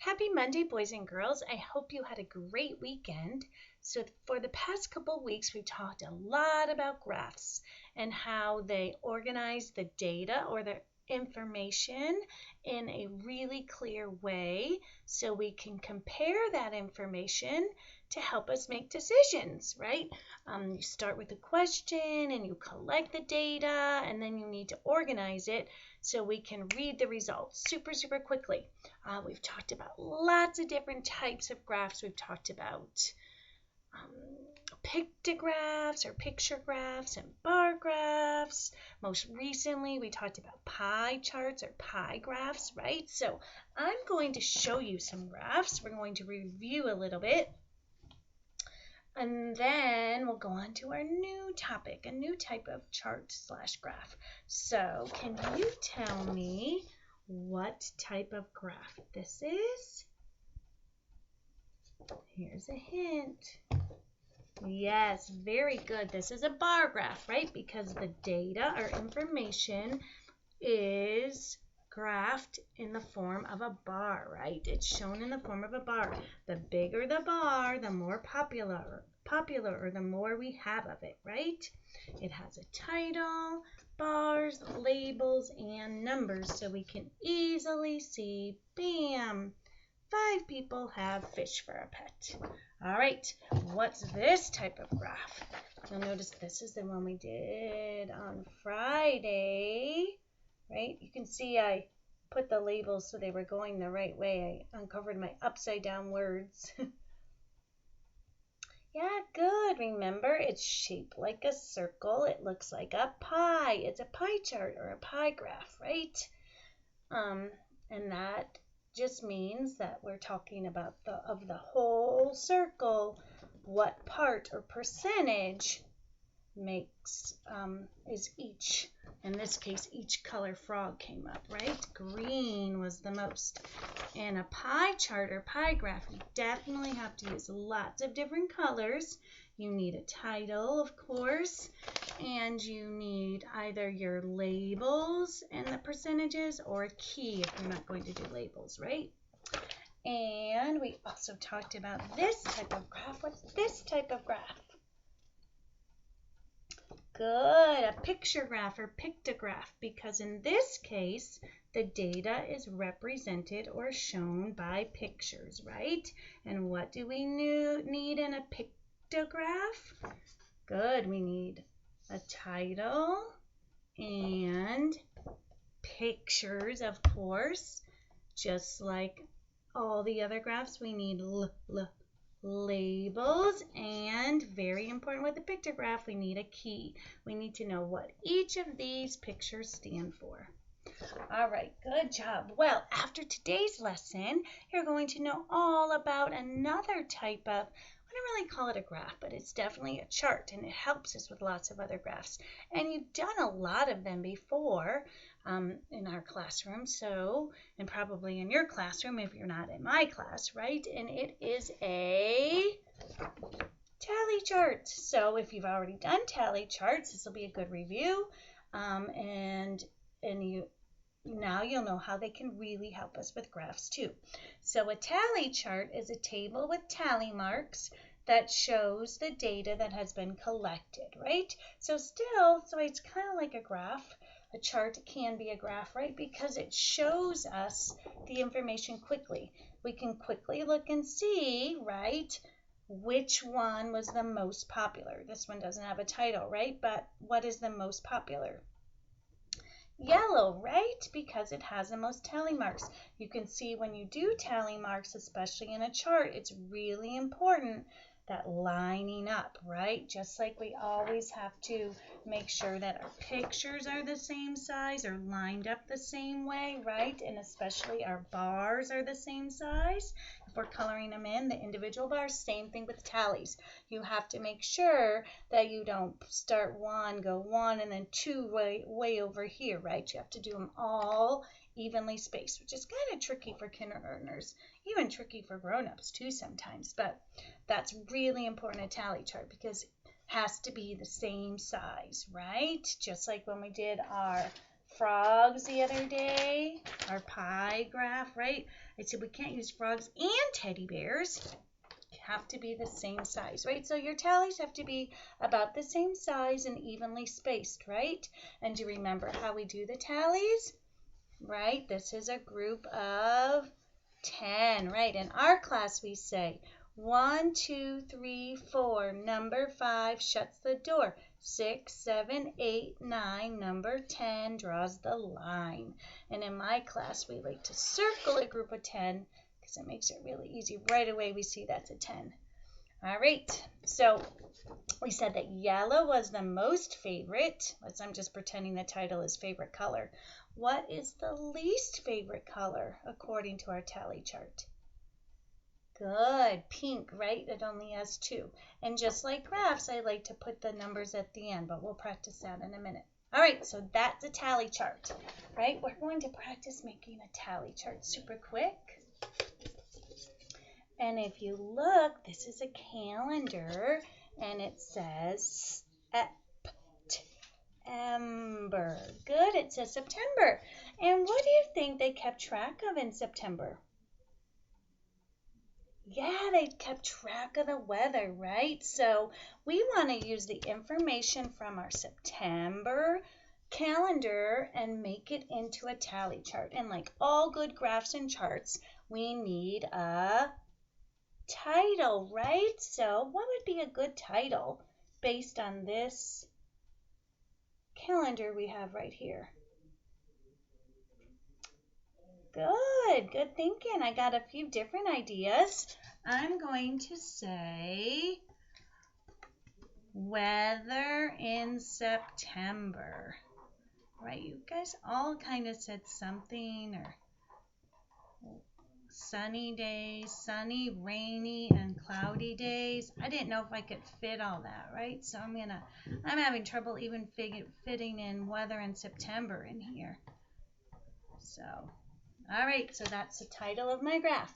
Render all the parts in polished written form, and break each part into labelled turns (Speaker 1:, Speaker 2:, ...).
Speaker 1: Happy Monday, boys and girls. I hope you had a great weekend. So for the past couple weeks, we've talked a lot about graphs and how they organize the data or the information in a really clear way so we can compare that information to help us make decisions, right? You start with a question and you collect the data, and then you need to organize it so we can read the results super quickly. We've talked about lots of different types of graphs. We've talked about pictographs or picture graphs and bar graphs. Most recently, we talked about pie charts or pie graphs, right? So I'm going to show you some graphs. We're going to review a little bit. And then we'll go on to our new topic, a new type of chart/graph. So can you tell me what type of graph this is? Here's a hint. Yes, very good. This is a bar graph, right? Because the data or information is graphed in the form of a bar, right? It's shown in the form of a bar. The bigger the bar, the more popular, or the more we have of it, right? It has a title, bars, labels, and numbers, so we can easily see, bam, 5 people have fish for a pet. All right, what's this type of graph? You'll notice this is the one we did on Friday, right? You can see I put the labels so they were going the right way. I uncovered my upside down words. Yeah, good. Remember, it's shaped like a circle. It looks like a pie. It's a pie chart or a pie graph, right? And that just means that we're talking about the whole circle, what part or percentage makes is each. In this case, each color frog came up, right? Green was the most. In a pie chart or pie graph, you definitely have to use lots of different colors. You need a title, of course, and you need either your labels and the percentages or a key if you're not going to do labels, right? And we also talked about this type of graph. What's this type of graph? Good, a picture graph or pictograph, because in this case, the data is represented or shown by pictures, right? And what do we need in a pictograph? Good, we need a title and pictures, of course. Just like all the other graphs, we need labels, and very important with the pictograph, we need a key. We need to know what each of these pictures stand for. All right, good job. Well, after today's lesson, you're going to know all about another type of, I don't really call it a graph, but it's definitely a chart, and it helps us with lots of other graphs. And you've done a lot of them before in our classroom, and probably in your classroom if you're not in my class, right? And it is a tally chart. So if you've already done tally charts, this will be a good review, and now you'll know how they can really help us with graphs too. So a tally chart is a table with tally marks that shows the data that has been collected, right? So it's kind of like a graph. A chart can be a graph, right? Because it shows us the information quickly. We can quickly look and see, right, which one was the most popular. This one doesn't have a title, right? But what is the most popular? Yellow, right? Because it has the most tally marks. You can see when you do tally marks, especially in a chart, it's really important that lining up, right? Just like we always have to make sure that our pictures are the same size or lined up the same way, right? And especially our bars are the same size. If we're coloring them in, the individual bars, same thing with tallies. You have to make sure that you don't start one, go one, and then two way over here, right? You have to do them all evenly spaced, which is kind of tricky for kindergartners, even tricky for grown-ups too sometimes, but that's really important, a tally chart, because it has to be the same size, right? Just like when we did our frogs the other day, our pie graph, right? I said we can't use frogs and teddy bears. Have to be the same size, right? So your tallies have to be about the same size and evenly spaced, right? And do you remember how we do the tallies? Right? This is a group of 10, right? In our class we say 1, 2, 3, 4, number 5 shuts the door. 6, 7, 8, 9, number 10 draws the line. And in my class we like to circle a group of 10 because it makes it really easy. Right away we see that's a 10. All right, so we said that yellow was the most favorite. I'm just pretending the title is favorite color. What is the least favorite color according to our tally chart? Good, pink, right? It only has 2. And just like graphs, I like to put the numbers at the end, but we'll practice that in a minute. All right, so that's a tally chart, right? We're going to practice making a tally chart super quick. And if you look, this is a calendar, and it says September. Good, it says September. And what do you think they kept track of in September? Yeah, they kept track of the weather, right? So we want to use the information from our September calendar and make it into a tally chart. And like all good graphs and charts, we need a title, right? So what would be a good title based on this calendar we have right here? Good thinking. I got a few different ideas. I'm going to say weather in September. Right, you guys all kind of said something, or sunny days, sunny, rainy, and cloudy days. I didn't know if I could fit all that, right? So I'm having trouble even fitting in weather in September in here. So, all right, so that's the title of my graph.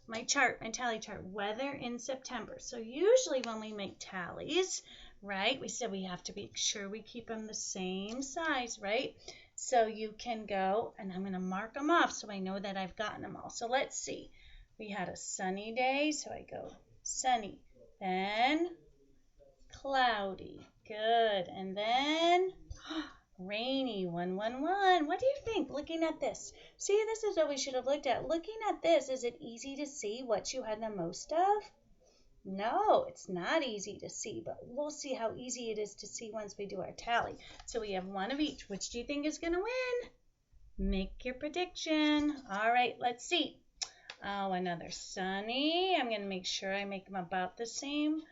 Speaker 1: My chart, my tally chart, weather in September. So usually when we make tallies, right, we said we have to make sure we keep them the same size, right? So you can go, and I'm going to mark them off so I know that I've gotten them all. So let's see. We had a sunny day, so I go sunny. Then cloudy. Good. And then rainy, 1, 1, 1. What do you think looking at this? See, this is what we should have looked at. Looking at this, is it easy to see what you had the most of? No, it's not easy to see, but we'll see how easy it is to see once we do our tally. So we have one of each. Which do you think is going to win? Make your prediction. All right, let's see. Oh, another sunny. I'm going to make sure I make them about the same.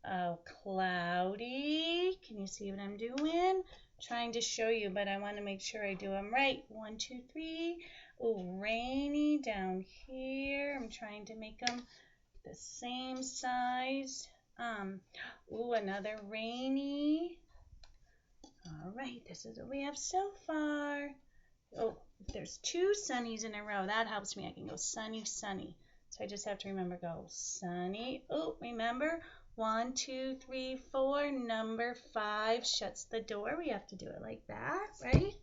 Speaker 1: Oh, cloudy. Can you see what I'm doing? Trying to show you, but I want to make sure I do them right. 1, 2, 3. Oh, rainy down here. I'm trying to make them the same size. Ooh, another rainy. All right, this is what we have so far. Oh, if there's 2 sunnies in a row, that helps me. I can go sunny, sunny. So I just have to remember, go sunny. Oh, remember, 1, 2, 3, 4. Number 5 shuts the door. We have to do it like that, right?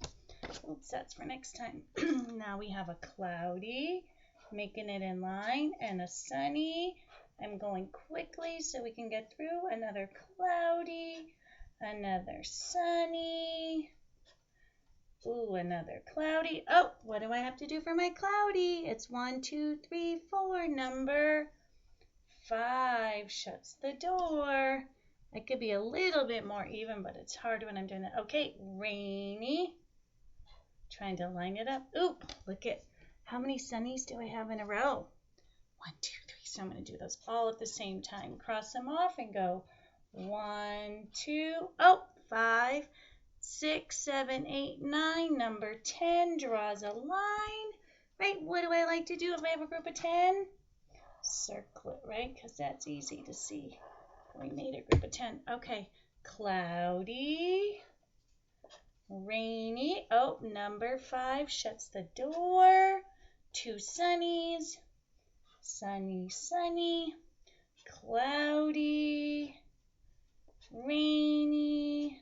Speaker 1: Oops, that's for next time. Now we have a cloudy, making it in line, and a sunny. I'm going quickly so we can get through. Another cloudy, another sunny. Ooh, another cloudy. Oh, what do I have to do for my cloudy? It's 1, 2, 3, 4. Number 5 shuts the door. It could be a little bit more even, but it's hard when I'm doing that. Okay, rainy. Trying to line it up. Ooh, look at how many sunnies do I have in a row? 1, 2, 3. So I'm going to do those all at the same time. Cross them off and go 1, 2. Oh, 5, 6, 7, 8, 9. Number 10 draws a line. Right? What do I like to do if I have a group of 10? Circle it, right? Because that's easy to see. We made a group of 10. Okay. Cloudy. Rainy. Oh, number 5 shuts the door. 2 sunnies. Sunny, sunny. Cloudy. Rainy.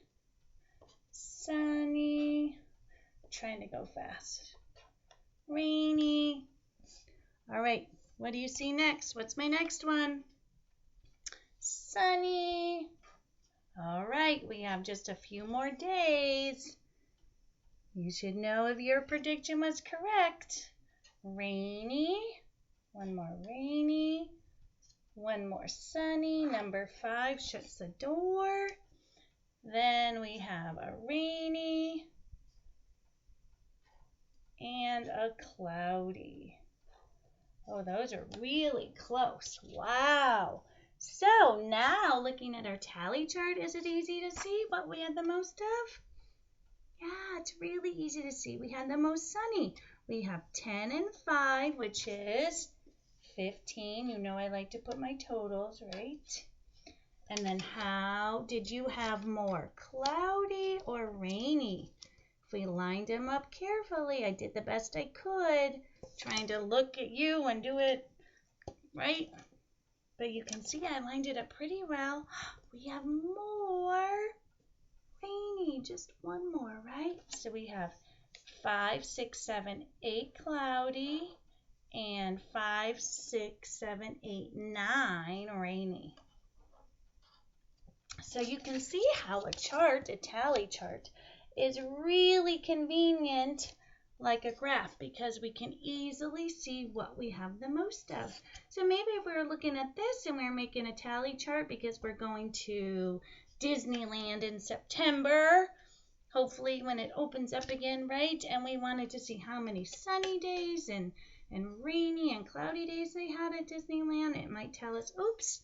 Speaker 1: Sunny. trying to go fast. Rainy. All right, what do you see next? What's my next one? Sunny. All right, we have just a few more days. You should know if your prediction was correct. Rainy. One more rainy. One more sunny. Number 5 shuts the door. Then we have a rainy and a cloudy. Oh, those are really close. Wow. So now looking at our tally chart, is it easy to see what we had the most of? Yeah, it's really easy to see. We had the most sunny. We have 10 and 5, which is 15. You know I like to put my totals, right? And then how did you have more, cloudy or rainy? If we lined them up carefully, I did the best I could, trying to look at you and do it right. But you can see I lined it up pretty well. We have more rainy, just one more, right? So we have 5, 6, 7, 8 cloudy and 5, 6, 7, 8, 9 rainy. So you can see how a chart, a tally chart, is really convenient like a graph because we can easily see what we have the most of. So maybe if we were looking at this and we were making a tally chart because we're going to Disneyland in September, hopefully when it opens up again, right? And we wanted to see how many sunny days and rainy and cloudy days they had at Disneyland, it might tell us, oops,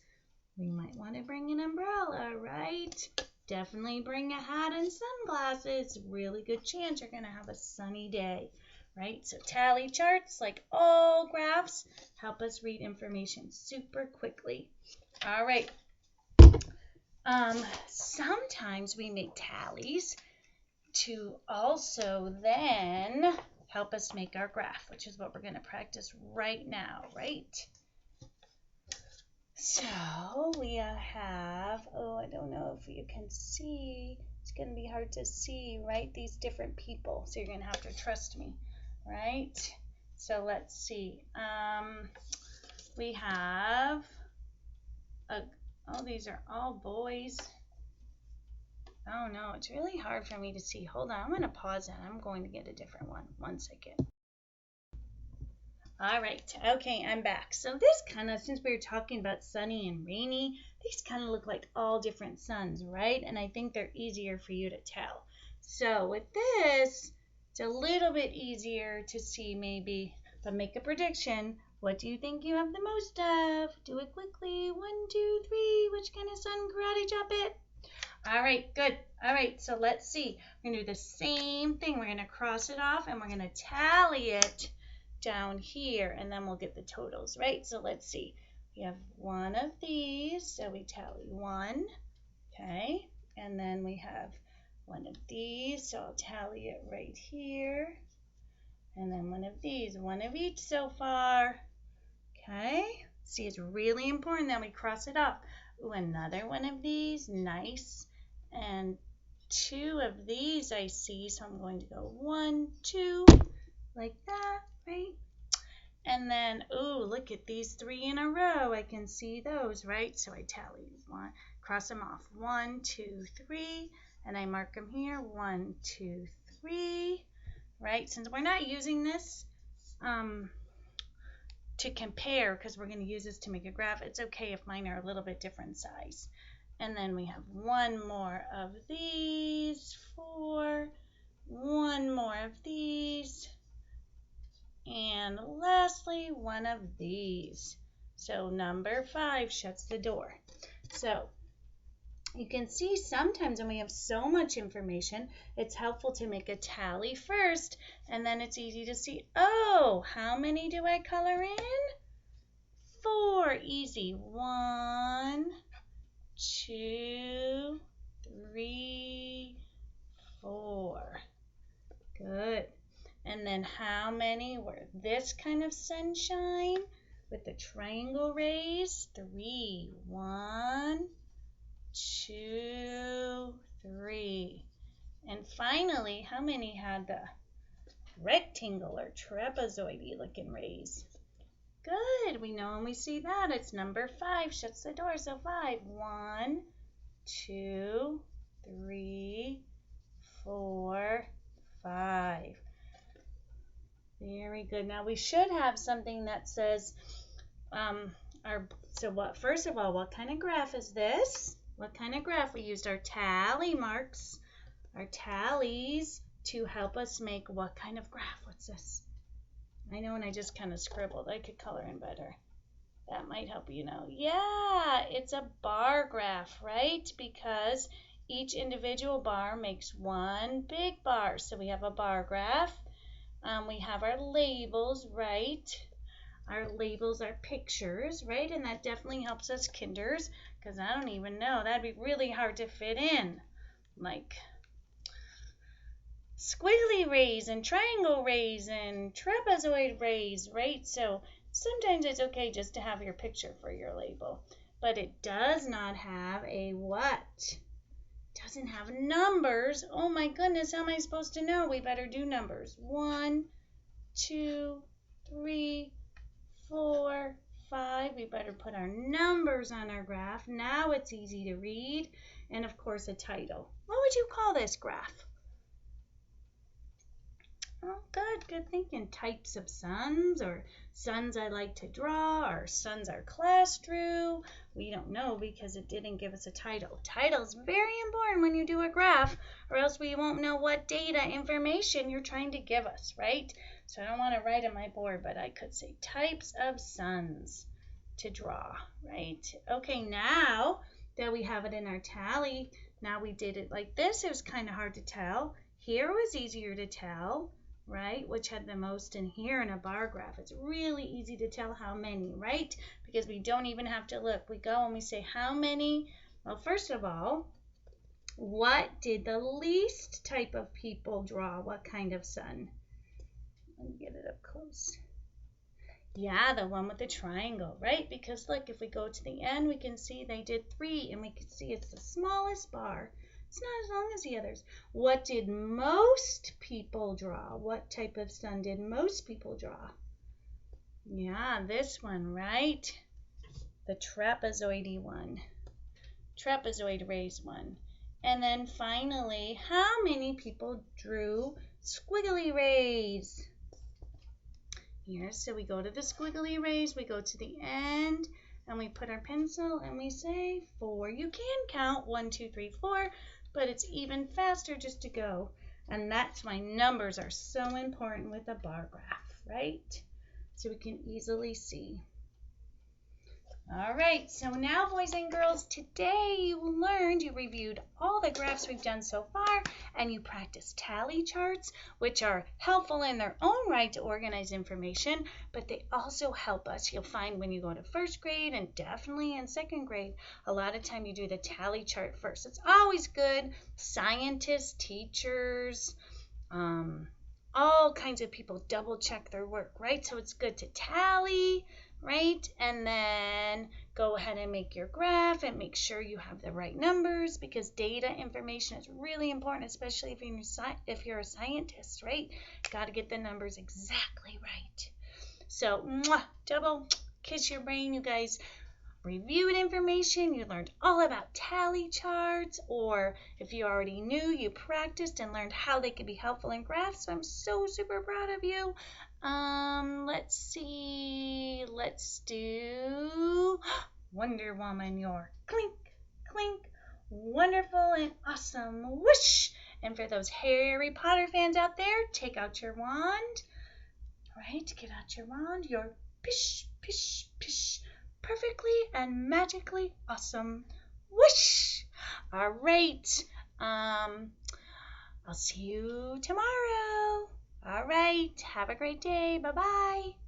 Speaker 1: we might want to bring an umbrella, right? Definitely bring a hat and sunglasses. Really good chance you're going to have a sunny day, right? So tally charts, like all graphs, help us read information super quickly. All right. Sometimes we make tallies to also then help us make our graph, which is what we're going to practice right now, right? So we have, I don't know if you can see, it's going to be hard to see, right, these different people. So you're going to have to trust me, right? So let's see. We have, these are all boys. Oh no, it's really hard for me to see. Hold on, I'm going to pause and I'm going to get a different one. 1 second. All right, okay, I'm back. So this kind of, since we were talking about sunny and rainy, these kind of look like all different suns, right? And I think they're easier for you to tell. So with this, it's a little bit easier to see maybe, but make a prediction. What do you think you have the most of? Do it quickly. 1, 2, 3. Which kind of sun? Karate chop it. All right, good. All right, so let's see. We're going to do the same thing. We're going to cross it off and we're going to tally it down here, and then we'll get the totals, right? So let's see. We have one of these, so we tally 1, okay? And then we have one of these, so I'll tally it right here. And then one of these, one of each so far, okay? See, it's really important that we cross it off. Ooh, another one of these, nice. And 2 of these I see, so I'm going to go 1, 2, like that, right? And then, ooh, look at these 3 in a row. I can see those, right? So I tally 1, cross them off. 1, 2, 3, and I mark them here. 1, 2, 3, right? Since we're not using this to compare, because we're going to use this to make a graph, it's okay if mine are a little bit different size. And then we have 1 more of these, 4, 1 more of these, and lastly, 1 of these. So number 5 shuts the door. So you can see sometimes when we have so much information, it's helpful to make a tally first, and then it's easy to see, oh, how many do I color in? 4, easy. 1, 2, 3, 4. Good. And then how many were this kind of sunshine with the triangle rays? 3. 1, 2, 3. And finally, how many had the rectangle or trapezoidy looking rays. Good. We know when we see that it's number 5. Shuts the door. So 5. 1, 2, 3, 4, 5. Very good. Now we should have something that says, first of all, what kind of graph is this? What kind of graph? We used our tally marks, our tallies, to help us make what kind of graph? What's this? I know, and I just kind of scribbled. I could color in better. That might help you know. Yeah, it's a bar graph, right? Because each individual bar makes one big bar. So we have a bar graph. We have our labels, right? Our labels are pictures, right? And that definitely helps us kinders, because I don't even know. That'd be really hard to fit in. Like squiggly rays and triangle rays and trapezoid rays, right? So sometimes it's okay just to have your picture for your label. But it does not have a what? Doesn't have numbers. Oh my goodness, how am I supposed to know? We better do numbers. 1, 2, 3, 4, 5. We better put our numbers on our graph. Now it's easy to read. And of course a title. What would you call this graph? Oh, good thinking. Types of suns, or suns I like to draw, or suns our class drew. We don't know because it didn't give us a title. Title is very important when you do a graph, or else we won't know what data, information you're trying to give us, right? So I don't want to write on my board, but I could say types of suns to draw, right? Okay, now that we have it in our tally, now we did it like this. It was kind of hard to tell. Here was easier to tell, right? Which had the most in here in a bar graph. It's really easy to tell how many, right? Because we don't even have to look. We go and we say how many. Well, first of all, what did the least type of people draw? What kind of sun? Let me get it up close. Yeah, the one with the triangle, right? Because look, if we go to the end, we can see they did 3, and we can see it's the smallest bar. It's not as long as the others. What did most people draw? What type of sun did most people draw? Yeah, this one, right? The trapezoidy one. Trapezoid rays one. And then finally, how many people drew squiggly rays? Here, so we go to the squiggly rays, we go to the end, and we put our pencil and we say 4. You can count 1, 2, 3, 4, but it's even faster just to go. And that's why numbers are so important with a bar graph, right? So we can easily see. All right, so now boys and girls, today you reviewed all the graphs we've done so far, and you practiced tally charts, which are helpful in their own right to organize information, but they also help us. You'll find when you go to first grade and definitely in second grade, a lot of time you do the tally chart first. It's always good. Scientists, teachers, all kinds of people double check their work, right? So it's good to tally, right? And then go ahead and make your graph and make sure you have the right numbers, because data information is really important, especially if you're a scientist, right? Got to get the numbers exactly right. So, double kiss your brain, you guys. Reviewed information, you learned all about tally charts, or if you already knew, you practiced and learned how they could be helpful in graphs. So I'm so super proud of you. Let's see, let's do Wonder Woman, your clink, clink, wonderful and awesome, whoosh. And for those Harry Potter fans out there, take out your wand, right? Get out your wand, your pish, pish, pish. Perfectly and magically awesome. Whoosh! All right. I'll see you tomorrow. All right. Have a great day. Bye-bye.